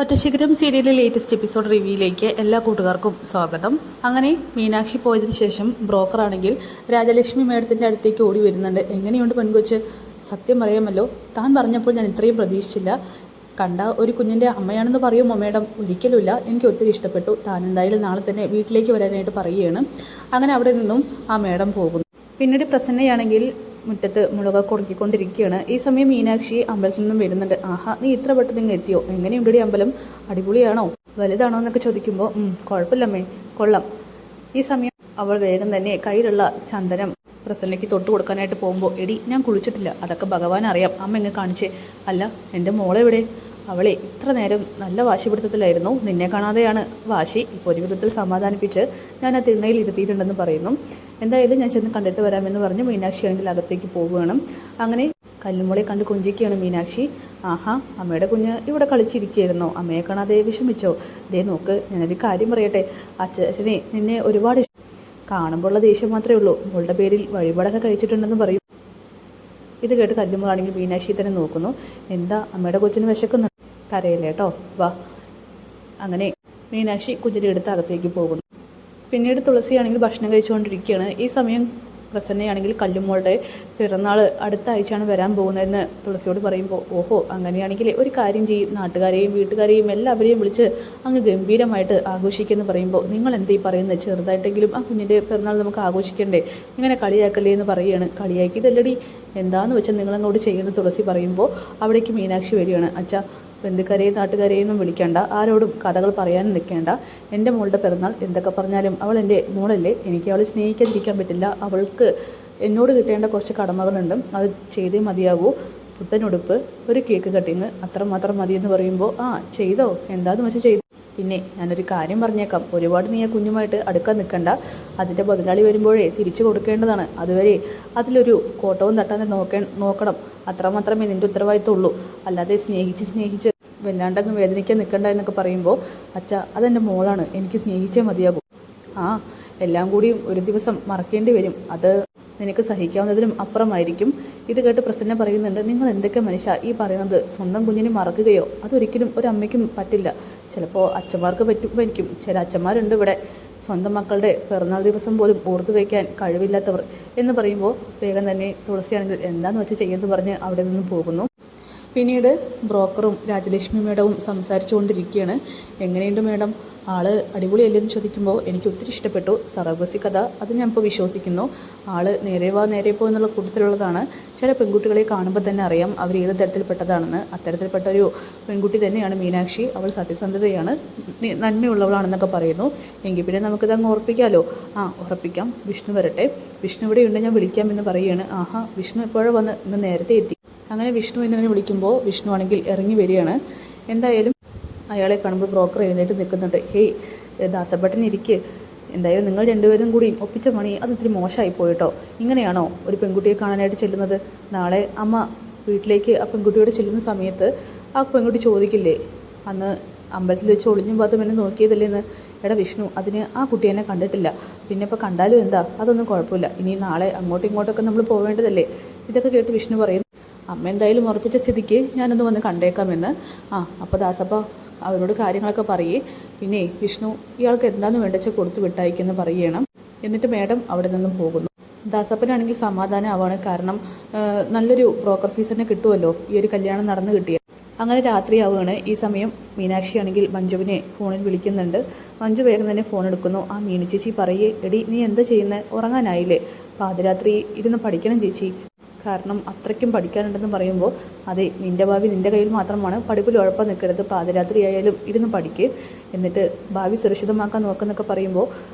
ഒറ്റശിഖരം സീരിയലിലെ latest episode റിവ്യൂയിലേക്ക് എല്ലാ കൂട്ടുകാർക്കും സ്വാഗതം. അങ്ങനെ മീനാക്ഷി പോയതിനു ശേഷം ബ്രോക്കറാണെങ്കിൽ രാജലക്ഷ്മി മേഡത്തിൻ്റെ അടുത്തേക്ക് ഓടി വരുന്നുണ്ട്. എങ്ങനെയുണ്ട് പെൺകൊച്ച്? സത്യം പറയാമല്ലോ, താൻ പറഞ്ഞപ്പോൾ ഞാൻ ഇത്രയും പ്രതീക്ഷിച്ചില്ല. കണ്ട ഒരു കുഞ്ഞിൻ്റെ അമ്മയാണെന്ന് പറയുമോ മേഡം? ഒരിക്കലുമില്ല. എനിക്ക് ഒത്തിരി ഇഷ്ടപ്പെട്ടു. താൻ എന്തായാലും നാളെ തന്നെ വീട്ടിലേക്ക് വരാനായിട്ട് പറയുകയാണ്. അങ്ങനെ അവിടെ നിന്നും ആ മേഡം പോകുന്നു. പിന്നീട് പ്രസന്നയാണെങ്കിൽ മുറ്റത്ത് മുളക് കൊടുക്കിക്കൊണ്ടിരിക്കുകയാണ്. ഈ സമയം മീനാക്ഷി അമ്പലത്തിൽ നിന്നും വരുന്നുണ്ട്. ആഹാ, നീ ഇത്ര പെട്ടെന്ന് നിങ്ങൾ എത്തിയോ? എങ്ങനെയുണ്ടടി അമ്പലം? അടിപൊളിയാണോ? വലുതാണോ എന്നൊക്കെ ചോദിക്കുമ്പോൾ കുഴപ്പമില്ലമ്മേ, കൊള്ളാം. ഈ സമയം അവൾ വേഗം തന്നെ കയ്യിലുള്ള ചന്ദനം പ്രസന്നയ്ക്ക് തൊട്ട് കൊടുക്കാനായിട്ട് പോകുമ്പോൾ, എടി ഞാൻ കുളിച്ചിട്ടില്ല, അതൊക്കെ ഭഗവാൻ അറിയാം, അമ്മ എങ്ങ് കാണിച്ചേ. അല്ല, എൻ്റെ മോളെവിടെ? അവളെ ഇത്ര നേരം നല്ല വാശിപിടുത്തത്തിലായിരുന്നു. നിന്നെ കാണാതെയാണ് വാശി. ഇപ്പോൾ ഒരു വിധത്തിൽ സമാധാനിപ്പിച്ച് ഞാൻ ആ തിണ്ണയിൽ ഇരുത്തിയിട്ടുണ്ടെന്ന് പറയുന്നു. എന്തായാലും ഞാൻ ചെന്ന് കണ്ടിട്ട് വരാമെന്ന് പറഞ്ഞ് മീനാക്ഷി ആണെങ്കിൽ അകത്തേക്ക് പോവുകയാണ്. അങ്ങനെ കല്ലുമോളെ കണ്ട് കൊഞ്ചിക്കുകയാണ് മീനാക്ഷി. ആഹാ, അമ്മയുടെ കുഞ്ഞ് ഇവിടെ കളിച്ചിരിക്കുകയായിരുന്നോ? അമ്മയെ കാണാതെ വിഷമിച്ചോ? ദേ നോക്ക്, ഞാനൊരു കാര്യം പറയട്ടെ. അച്ഛനെ നിന്നെ ഒരുപാട് കാണുമ്പോഴുള്ള ദേഷ്യം മാത്രമേ ഉള്ളൂ. മോളുടെ പേരിൽ വഴിപാടൊക്കെ കഴിച്ചിട്ടുണ്ടെന്ന് പറയും. ഇത് കേട്ട് കല്ലുമോളാണെങ്കിൽ മീനാക്ഷി തന്നെ നോക്കുന്നു. എന്താ, അമ്മയുടെ കൊച്ചിന് വിശക്കുന്നു? കരയില്ല കേട്ടോ, വാ. അങ്ങനെ മീനാക്ഷി കുഞ്ഞിനെ എടുത്ത് അകത്തേക്ക് പോകുന്നു. പിന്നീട് തുളസിയാണെങ്കിൽ ഭക്ഷണം കഴിച്ചുകൊണ്ടിരിക്കുകയാണ്. ഈ സമയം പ്രസന്നയാണെങ്കിൽ കല്ലുമോളുടെ പിറന്നാൾ അടുത്ത ആഴ്ചയാണ് വരാൻ പോകുന്നതെന്ന് തുളസിയോട് പറയുമ്പോൾ, ഓഹോ, അങ്ങനെയാണെങ്കിൽ ഒരു കാര്യം ചെയ്യും, നാട്ടുകാരെയും വീട്ടുകാരെയും എല്ലാവരെയും വിളിച്ച് അങ്ങ് ഗംഭീരമായിട്ട് ആഘോഷിക്കുമെന്ന് പറയുമ്പോൾ, നിങ്ങൾ എന്തീ പറയുന്നത്? ചെറുതായിട്ടെങ്കിലും ആ കുഞ്ഞിൻ്റെ പിറന്നാൾ നമുക്ക് ആഘോഷിക്കണ്ടേ? ഇങ്ങനെ കളിയാക്കല്ലേ എന്ന് പറയുകയാണ്. കളിയാക്കിയതല്ലടി, എന്താണെന്ന് വെച്ചാൽ നിങ്ങളങ്ങോട്ട് ചെയ്യുന്നത് തുളസി പറയുമ്പോൾ അവിടേക്ക് മീനാക്ഷി വരികയാണ്. അച്ഛാ, ബന്ധുക്കാരെയും നാട്ടുകാരെയും ഒന്നും വിളിക്കേണ്ട, ആരോടും കഥകൾ പറയാനും നിൽക്കേണ്ട. എൻ്റെ മോളുടെ പിറന്നാൾ എന്തൊക്കെ പറഞ്ഞാലും അവൾ എൻ്റെ മോളല്ലേ, എനിക്ക് അവളെ സ്നേഹിക്കാതിരിക്കാൻ പറ്റില്ല. അവൾക്ക് എന്നോട് കിട്ടേണ്ട കുറച്ച് കടമകളുണ്ട്, അത് ചെയ്തേ മതിയാകൂ. പുത്തനുടുപ്പ്, ഒരു കേക്ക് കട്ടിങ്, അത്രമാത്രം മതിയെന്ന് പറയുമ്പോൾ, ആ ചെയ്തോ, എന്താണെന്ന് വെച്ചാൽ ചെയ്തു. പിന്നെ ഞാനൊരു കാര്യം പറഞ്ഞേക്കാം, ഒരുപാട് നീ ആ കുഞ്ഞുമായിട്ട് അടുക്കാൻ നിൽക്കണ്ട. അതിൻ്റെ മുതലാളി വരുമ്പോഴേ തിരിച്ചു കൊടുക്കേണ്ടതാണ്. അതുവരെ അതിലൊരു കോട്ടവും തട്ടാതെ നോക്കണം. അത്രമാത്രമേ നിൻ്റെ ഉത്തരവാദിത്തമുള്ളൂ. അല്ലാതെ സ്നേഹിച്ച് വല്ലാണ്ടങ്ങ് വേദനിക്കാൻ നിൽക്കണ്ട എന്നൊക്കെ പറയുമ്പോൾ, അച്ഛാ, അതെൻ്റെ മോളാണ്, എനിക്ക് സ്നേഹിച്ചേ മതിയാകും. ആ, എല്ലാം കൂടിയും ഒരു ദിവസം മറക്കേണ്ടി വരും. അത് നിനക്ക് സഹിക്കാവുന്നതിനും അപ്പുറമായിരിക്കും. ഇത് കേട്ട് പ്രസന്ന പറയുന്നുണ്ട്, നിങ്ങൾ എന്തൊക്കെ മനുഷ്യ ഈ പറയുന്നത്? സ്വന്തം കുഞ്ഞിനെ മറക്കുകയോ? അതൊരിക്കലും ഒരു അമ്മയ്ക്കും പറ്റില്ല. ചിലപ്പോൾ അച്ഛന്മാർക്ക് പറ്റുമായിരിക്കും. ചില അച്ഛന്മാരുണ്ട് ഇവിടെ, സ്വന്തം മക്കളുടെ പിറന്നാൾ ദിവസം പോലും ഓർത്തു വയ്ക്കാൻ കഴിവില്ലാത്തവർ എന്ന് പറയുമ്പോൾ വേഗം തന്നെ തുളസിയാണെങ്കിൽ എന്താണെന്ന് വെച്ച് ചെയ്യുമെന്ന് പറഞ്ഞ് അവിടെ നിന്ന് പോകുന്നു. പിന്നീട് ബ്രോക്കറും രാജലക്ഷ്മി മേഡവും സംസാരിച്ചു കൊണ്ടിരിക്കുകയാണ്. എങ്ങനെയുണ്ട് മേഡം, ആള് അടിപൊളിയല്ലെന്ന് ചോദിക്കുമ്പോൾ, എനിക്ക് ഒത്തിരി ഇഷ്ടപ്പെട്ടു. സറോഗസി കഥ, അത് ഞാൻ ഇപ്പോൾ വിശ്വസിക്കുന്നു. ആള് നേരെ വാ നേരെ പോ എന്നുള്ള കൂട്ടത്തിലുള്ളതാണ്. ചില പെൺകുട്ടികളെ കാണുമ്പോൾ തന്നെ അറിയാം അവർ ഏത് തരത്തിൽപ്പെട്ടതാണെന്ന്. അത്തരത്തിൽപ്പെട്ട ഒരു പെൺകുട്ടി തന്നെയാണ് മീനാക്ഷി. അവൾ സത്യസന്ധതയാണ്, നന്മയുള്ളവളാണെന്നൊക്കെ പറയുന്നു. എങ്കിൽ പിന്നെ നമുക്കിത് അങ്ങ് ഉറപ്പിക്കാമല്ലോ. ആ, ഉറപ്പിക്കാം. വിഷ്ണു വരട്ടെ. വിഷ്ണു ഇവിടെ ഉണ്ട്, ഞാൻ വിളിക്കാമെന്ന് പറയുകയാണ്. ആഹാ, വിഷ്ണു എപ്പോഴും വന്ന്? ഇന്ന് നേരത്തെ എത്തി. അങ്ങനെ വിഷ്ണു എന്നിങ്ങനെ വിളിക്കുമ്പോൾ വിഷ്ണു ആണെങ്കിൽ ഇറങ്ങി വരികയാണ്. എന്തായാലും അയാളെ കാണുമ്പോൾ ബ്രോക്കർ എഴുന്നേറ്റ് നിൽക്കുന്നുണ്ട്. ഹേയ് ദാസപ്പട്ടൻ, ഇരിക്ക്. എന്തായാലും നിങ്ങൾ രണ്ടുപേരും കൂടി ഒപ്പിച്ച പണി അത് ഇത്തിരി മോശമായി പോയിട്ടോ. ഇങ്ങനെയാണോ ഒരു പെൺകുട്ടിയെ കാണാനായിട്ട് ചെല്ലുന്നത്? നാളെ അമ്മ വീട്ടിലേക്ക് ആ പെൺകുട്ടിയോട് ചെല്ലുന്ന സമയത്ത് ആ പെൺകുട്ടി ചോദിക്കില്ലേ, അന്ന് അമ്പലത്തിൽ വെച്ച് ഒളിഞ്ഞും പാത്തും എന്നെ നോക്കിയതല്ലേ എന്ന്? എടാ വിഷ്ണു, അതിന് ആ കുട്ടി എന്നെ കണ്ടിട്ടില്ല. പിന്നെ ഇപ്പോൾ കണ്ടാലും എന്താ, അതൊന്നും കുഴപ്പമില്ല. ഇനി നാളെ അങ്ങോട്ടും ഇങ്ങോട്ടൊക്കെ നമ്മൾ പോവേണ്ടതല്ലേ? ഇതൊക്കെ കേട്ട് വിഷ്ണു പറയും, അമ്മ എന്തായാലും ഉറപ്പിച്ച സ്ഥിതിക്ക് ഞാനൊന്ന് വന്ന് കണ്ടേക്കാമെന്ന്. ആ, അപ്പോൾ ദാസപ്പ അവരോട് കാര്യങ്ങളൊക്കെ പറയേ. പിന്നെ വിഷ്ണു, ഇയാൾക്ക് എന്താണെന്ന് വേണ്ടച്ചാൽ കൊടുത്ത് വിട്ടയക്കെന്ന് പറയണം. എന്നിട്ട് മേഡം അവിടെ നിന്നും പോകുന്നു. ദാസപ്പനാണെങ്കിൽ സമാധാനം ആവാണ്. കാരണം നല്ലൊരു ബ്രോക്കർ ഫീസ് തന്നെ കിട്ടുമല്ലോ ഈ ഒരു കല്യാണം നടന്നു കിട്ടിയ. അങ്ങനെ രാത്രിയാവുകയാണ്. ഈ സമയം മീനാക്ഷി ആണെങ്കിൽ മഞ്ജുവിനെ ഫോണിൽ വിളിക്കുന്നുണ്ട്. മഞ്ജു വേഗം തന്നെ ഫോൺ എടുക്കുന്നു. ആ മീനു ചേച്ചി പറയേ, എടി നീ എന്താ ചെയ്യുന്നത്? ഉറങ്ങാനായില്ലേ? പാതിരാത്രി ഇരുന്ന് പഠിക്കണം ചേച്ചി, കാരണം അത്രയ്ക്കും പഠിക്കാനുണ്ടെന്ന് പറയുമ്പോൾ, അതെ, നിൻ്റെ ഭാവി നിൻ്റെ കയ്യിൽ മാത്രമാണ്, പഠിപ്പിൽ ഉഴപ്പാൻ നിൽക്കരുത്, പാതിരാത്രി ആയാലും ഇരുന്ന് പഠിക്ക്, എന്നിട്ട് ഭാവി സുരക്ഷിതമാക്കാൻ നോക്കുന്നൊക്കെ പറയുമ്പോൾ,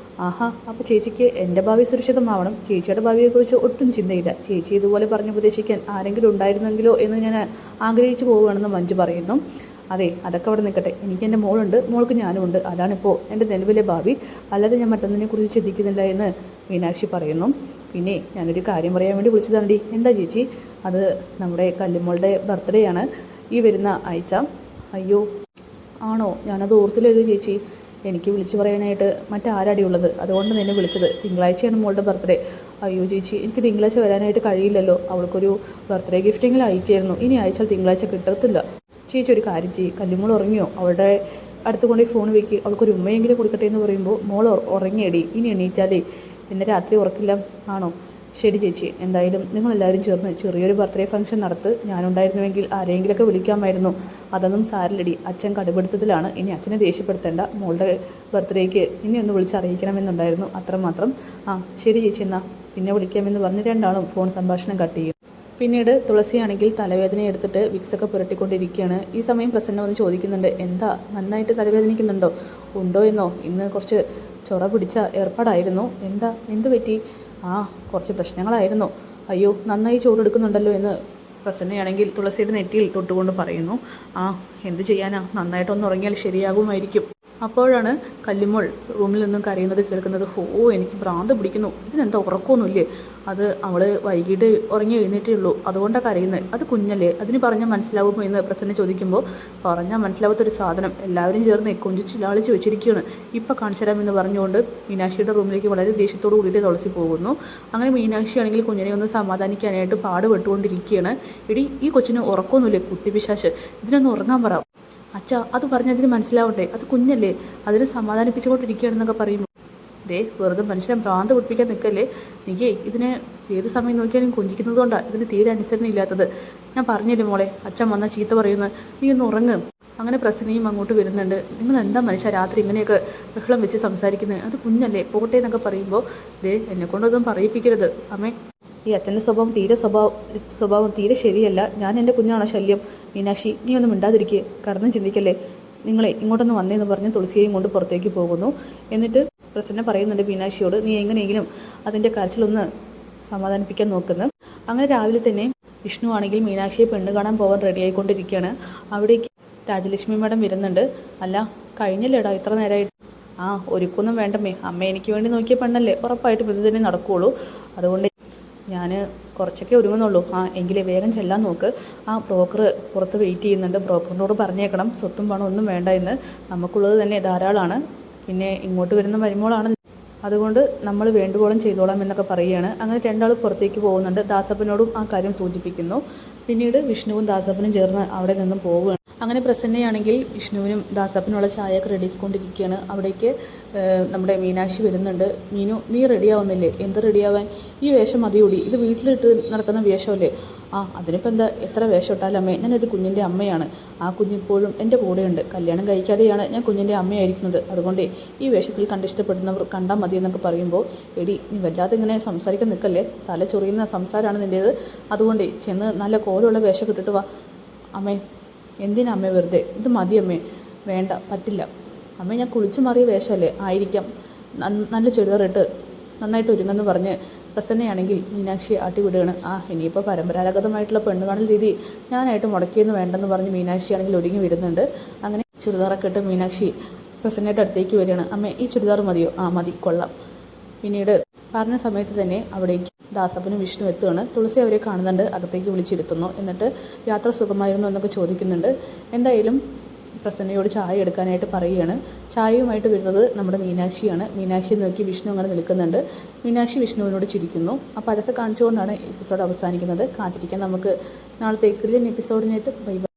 ആഹാ, അപ്പോൾ ചേച്ചിക്ക് എൻ്റെ ഭാവി സുരക്ഷിതമാവണം, ചേച്ചിയുടെ ഭാവിയെക്കുറിച്ച് ഒട്ടും ചിന്തയില്ല. ചേച്ചി ഇതുപോലെ പറഞ്ഞ് ഉപദേശിക്കാൻ ആരെങ്കിലും ഉണ്ടായിരുന്നെങ്കിലോ എന്ന് ഞാൻ ആഗ്രഹിച്ചു പോവുകയാണെന്ന് മഞ്ജു പറയുന്നു. അതെ, അതൊക്കെ അവിടെ നിൽക്കട്ടെ, എനിക്ക് എൻ്റെ മോളുണ്ട്, മോൾക്ക് ഞാനും ഉണ്ട്, അതാണിപ്പോൾ എൻ്റെ നിലവിലെ ഭാവി, അല്ലാതെ ഞാൻ മറ്റൊന്നിനെക്കുറിച്ച് ചിന്തിക്കുന്നില്ല എന്ന് മീനാക്ഷി പറയുന്നു. പിന്നെ ഞാനൊരു കാര്യം പറയാൻ വേണ്ടി വിളിച്ചതാണ്ടി. എന്താ ചേച്ചി? അത് നമ്മുടെ കല്ലുമോളുടെ ബർത്ത്ഡേ ആണ് ഈ വരുന്ന ആഴ്ച. അയ്യോ ആണോ? ഞാനത് ഓർത്തില്ലല്ലോ ചേച്ചി. എനിക്ക് വിളിച്ചു പറയാനായിട്ട് മറ്റാരാടി ഉള്ളത്, അതുകൊണ്ട് നിന്നെ വിളിച്ചത്. തിങ്കളാഴ്ചയാണ് മോളുടെ ബർത്ത്ഡേ. അയ്യോ ചേച്ചി, എനിക്ക് തിങ്കളാഴ്ച വരാനായിട്ട് കഴിയില്ലല്ലോ. അവൾക്കൊരു ബർത്ത്ഡേ ഗിഫ്റ്റെങ്കിലും അയക്കുമായിരുന്നു. ഇനി അയച്ചാൽ തിങ്കളാഴ്ച കിട്ടത്തില്ല. ചേച്ചി ഒരു കാര്യം ചെയ്യും, കല്ലുമോൾ ഉറങ്ങിയോ, അവളുടെ അടുത്ത് കൊണ്ടുപോയി ഫോൺ വെക്ക്, അവൾക്കൊരു ഉമ്മയെങ്കിലും കൊടുക്കട്ടെ എന്ന് പറയുമ്പോൾ മോൾ ഉറങ്ങിയടി, ഇനി എണീറ്റാലേ പിന്നെ രാത്രി ഉറക്കില്ല ആണോ? ശരി ചേച്ചി, എന്തായാലും നിങ്ങളെല്ലാവരും ചേർന്ന് ചെറിയൊരു ബർത്ത്ഡേ ഫംഗ്ഷൻ നടത്ത്. ഞാനുണ്ടായിരുന്നുവെങ്കിൽ ആരെങ്കിലുമൊക്കെ വിളിക്കാമായിരുന്നു. അതൊന്നും സാരില്ലടി, അച്ഛൻ കടുപിടുത്തത്തിലാണ്. ഇനി അച്ഛനെ ദേഷ്യപ്പെടുത്തേണ്ട, മോളുടെ ബർത്ത്ഡേക്ക് ഇനി ഒന്ന് വിളിച്ചറിയിക്കണമെന്നുണ്ടായിരുന്നു, അത്രമാത്രം. ആ ശരി ചേച്ചി, എന്നാൽ പിന്നെ വിളിക്കാമെന്ന് പറഞ്ഞ് രണ്ടാളും ഫോൺ സംഭാഷണം കട്ട് ചെയ്യും. പിന്നീട് തുളസിയാണെങ്കിൽ തലവേദന എടുത്തിട്ട് വിക്സൊക്കെ പുരട്ടിക്കൊണ്ടിരിക്കുകയാണ്. ഈ സമയം പ്രസന്ന വന്ന് ചോദിക്കുന്നുണ്ട്, എന്താ നന്നായിട്ട് തലവേദനിക്കുന്നുണ്ടോ? ഉണ്ടോ എന്നോ? ഇന്ന് കുറച്ച് ചൊറ പിടിച്ച ഏർപ്പാടായിരുന്നു. എന്താ, എന്ത് പറ്റി? ആ കുറച്ച് പ്രശ്നങ്ങളായിരുന്നു. അയ്യോ നന്നായി ചൂടെടുക്കുന്നുണ്ടല്ലോ എന്ന് പ്രസന്നയാണെങ്കിൽ തുളസിയുടെ നെറ്റിയിൽ തൊട്ടുകൊണ്ട് പറയുന്നു. ആ എന്ത് ചെയ്യാനാ, നന്നായിട്ടൊന്ന് ഉറങ്ങിയാൽ ശരിയാകുമായിരിക്കും. അപ്പോഴാണ് കല്ലുമോൾ റൂമിൽ നിന്നും കരയുന്നത് കേൾക്കുന്നത്. ഓ എനിക്ക് ഭ്രാന്ത് പിടിക്കുന്നു, ഇതിനെന്താ ഉറക്കമൊന്നുമില്ലേ? അത് അവൾ വൈകിട്ട് ഉറങ്ങി എഴുന്നേറ്റേ ഉള്ളൂ, അതുകൊണ്ടാണ് കരയുന്നത്. അത് കുഞ്ഞല്ലേ, അതിന് പറഞ്ഞാൽ മനസ്സിലാവുമോ എന്ന് പ്രസന്ന ചോദിക്കുമ്പോൾ, പറഞ്ഞാൽ മനസ്സിലാവാത്തൊരു സാധനം എല്ലാവരും ചേർന്ന് കൊഞ്ചിച്ച് ലാളിച്ച് വെച്ചിരിക്കുകയാണ്, ഇപ്പം കാണിച്ചു തരാമെന്ന് പറഞ്ഞുകൊണ്ട് മീനാക്ഷിയുടെ റൂമിലേക്ക് വളരെ ദേഷ്യത്തോടു കൂടിയിട്ട് തുളസി പോകുന്നു. അങ്ങനെ മീനാക്ഷി ആണെങ്കിൽ കുഞ്ഞിനെ ഒന്ന് സമാധാനിക്കാനായിട്ട് പാടുപെട്ടുകൊണ്ടിരിക്കുകയാണ്. എടി ഈ കൊച്ചിന് ഉറക്കമൊന്നുമില്ലേ, കുട്ടിപിശാശ്, ഇതിനൊന്ന് ഉറങ്ങാൻ പറ. അച്ഛാ അത് പറഞ്ഞതിന് മനസ്സിലാവട്ടെ, അത് കുഞ്ഞല്ലേ, അതിന് സമാധാനിപ്പിച്ചുകൊണ്ടിരിക്കുകയാണെന്നൊക്കെ പറയുമ്പോൾ, ദേ വെറുതെ മനുഷ്യനെ ഭ്രാന്ത് പിടിപ്പിക്കാൻ നിൽക്കല്ലേ, നീക്കേ ഇതിനെ ഏത് സമയം നോക്കിയാലും കൊഞ്ചിക്കുന്നത് കൊണ്ടാണ് ഇതിന് തീരെ അനുസരണ ഇല്ലാത്തത്. ഞാൻ പറഞ്ഞില്ലേ മോളെ, അച്ഛൻ വന്നാൽ ചീത്ത പറയുന്നത്, നീ ഒന്ന് ഉറങ്ങും. അങ്ങനെ പ്രസന്നയും അങ്ങോട്ട് വരുന്നുണ്ട്. നിങ്ങൾ എന്താ മനുഷ്യ രാത്രി ഇങ്ങനെയൊക്കെ ബഹളം വെച്ച് സംസാരിക്കുന്നത്, അത് കുഞ്ഞല്ലേ, പോട്ടെ എന്നൊക്കെ പറയുമ്പോൾ, ദേ എന്നെക്കൊണ്ടൊന്നും പറയിപ്പിക്കരുത് അമ്മേ, ഈ അച്ഛൻ്റെ സ്വഭാവം തീരെ ശരിയല്ല. ഞാൻ എൻ്റെ കുഞ്ഞാണോ ശല്യം? മീനാക്ഷി നീ ഒന്നും മിണ്ടാതിരിക്കുക, കടന്നും ചിന്തിക്കല്ലേ, നിങ്ങളെ ഇങ്ങോട്ടൊന്ന് വന്നേന്ന് പറഞ്ഞ് തുളസിയെയും കൊണ്ട് പുറത്തേക്ക് പോകുന്നു. എന്നിട്ട് പ്രസന്ന പറയുന്നുണ്ട് മീനാക്ഷിയോട്, നീ എങ്ങനെയെങ്കിലും അതിൻ്റെ കരച്ചിലൊന്ന് സമാധാനിപ്പിക്കാൻ നോക്കുന്നു. അങ്ങനെ രാവിലെ തന്നെ വിഷ്ണു ആണെങ്കിൽ മീനാക്ഷിയെ പെണ്ണ് കാണാൻ പോകാൻ റെഡിയായിക്കൊണ്ടിരിക്കുകയാണ്. അവിടേക്ക് രാജലക്ഷ്മി മാഡം വരുന്നുണ്ട്. അല്ല കഴിഞ്ഞല്ലേടാ ഇത്ര നേരമായിട്ട്? ആ ഒരുക്കൊന്നും വേണ്ടമ്മേ, അമ്മ എനിക്ക് വേണ്ടി നോക്കിയ പെണ്ണല്ലേ, ഉറപ്പായിട്ടും ഇത് തന്നെ നടക്കുകയുള്ളൂ, അതുകൊണ്ട് ഞാൻ കുറച്ചൊക്കെ ഒരുങ്ങുന്നുള്ളൂ. ആ എങ്കിലേ വേഗം ചെല്ലാൻ നോക്ക്. ആ ബ്രോക്കർ പുറത്ത് വെയിറ്റ് ചെയ്യുന്നുണ്ട്, ബ്രോക്കറിനോട് പറഞ്ഞേക്കണം സ്വത്തും പണം ഒന്നും വേണ്ട എന്ന്, നമുക്കുള്ളത് തന്നെ ധാരാളമാണ്, പിന്നെ ഇങ്ങോട്ട് വരുന്ന വരുമ്പോഴാണ്, അതുകൊണ്ട് നമ്മൾ വേണ്ടുവോളം ചെയ്തോളാം എന്നൊക്കെ പറയുകയാണ്. അങ്ങനെ രണ്ടാൾ പുറത്തേക്ക് പോകുന്നുണ്ട്. ദാസപ്പനോടും ആ കാര്യം സൂചിപ്പിക്കുന്നു. പിന്നീട് വിഷ്ണുവും ദാസപ്പനും ചേർന്ന് അവിടെ നിന്നും പോവുകയാണ്. അങ്ങനെ പ്രസന്നയാണെങ്കിൽ വിഷ്ണുവിനും ദാസപ്പനുള്ള ചായയൊക്കെ റെഡിയാക്കിക്കൊണ്ടിരിക്കുകയാണ്. അവിടേക്ക് നമ്മുടെ മീനാക്ഷി വരുന്നുണ്ട്. മീനു നീ റെഡിയാവുന്നില്ലേ? എന്ത് റെഡിയാവാൻ, ഈ വേഷം മതിയൂടി, ഇത് വീട്ടിലിട്ട് നടക്കുന്ന വേഷമല്ലേ? ആ അതിനിപ്പോൾ എന്താ, എത്ര വേഷം ഇട്ടാലും അമ്മേ, ഞാനൊരു കുഞ്ഞിൻ്റെ അമ്മയാണ്, ആ കുഞ്ഞിപ്പോഴും എൻ്റെ കൂടെയുണ്ട്, കല്യാണം കഴിക്കാതെയാണ് ഞാൻ കുഞ്ഞിൻ്റെ അമ്മയായിരിക്കുന്നത്, അതുകൊണ്ട് ഈ വേഷത്തിൽ കണ്ടിഷ്ടപ്പെടുന്നവർ കണ്ടാൽ മതി എന്നൊക്കെ പറയുമ്പോൾ, എടി നീ വല്ലാതെ ഇങ്ങനെ സംസാരിക്കാൻ നിൽക്കല്ലേ, തല ചൊറിയുന്ന സംസാരമാണ് നിൻ്റേത്, അതുകൊണ്ട് ചെന്ന് നല്ല കോലുള്ള വേഷം ഇട്ടിട്ട് വാ. അമ്മേ എന്തിനാ അമ്മേ വെറുതെ, ഇത് മതി അമ്മേ. വേണ്ട പറ്റില്ല അമ്മേ, ഞാൻ കുളിച്ചു മാറിയ വേഷമല്ലേ, ആയിരിക്കാം, നല്ല ചുരിദാറിട്ട് നന്നായിട്ട് ഒരുങ്ങെന്ന് പറഞ്ഞ് പ്രസന്നയാണെങ്കിൽ മീനാക്ഷി ആട്ടിവിടുകയാണ്. ആ ഇനിയിപ്പോൾ പരമ്പരാഗതമായിട്ടുള്ള പെണ്ണുകാണൽ രീതി ഞാനായിട്ട് മുടക്കിയെന്ന് വേണ്ടെന്ന് പറഞ്ഞ് മീനാക്ഷി ആണെങ്കിൽ ഒരുങ്ങി വരുന്നുണ്ട്. അങ്ങനെ ചുരിദാറൊക്കെ ഇട്ട് മീനാക്ഷി പ്രസന്നയുടെ അടുത്തേക്ക് വരികയാണ്. അമ്മേ ഈ ചുരിദാർ മതിയോ? ആ മതി, കൊള്ളാം. പിന്നീട് പറഞ്ഞ സമയത്ത് തന്നെ അവിടേക്ക് ദാസപ്പനും വിഷ്ണു എത്തുകയാണ്. തുളസി അവരെ കാണുന്നുണ്ട്, അകത്തേക്ക് വിളിച്ചിരുത്തുന്നു. എന്നിട്ട് യാത്ര സുഖമായിരുന്നു എന്നൊക്കെ ചോദിക്കുന്നുണ്ട്. എന്തായാലും പ്രസന്നയോട് ചായ എടുക്കാനായിട്ട് പറയുകയാണ്. ചായയുമായിട്ട് വരുന്നത് നമ്മുടെ മീനാക്ഷിയാണ്. മീനാക്ഷിയെ നോക്കി വിഷ്ണു അങ്ങനെ നിൽക്കുന്നുണ്ട്. മീനാക്ഷി വിഷ്ണുവിനോട് ചിരിക്കുന്നു. അപ്പോൾ അതൊക്കെ കാണിച്ചുകൊണ്ടാണ് എപ്പിസോഡ് അവസാനിക്കുന്നത്. കാത്തിരിക്കാൻ നമുക്ക് നാളത്തെ കിടിലൻ എപ്പിസോഡിനായിട്ട്. Bye bye.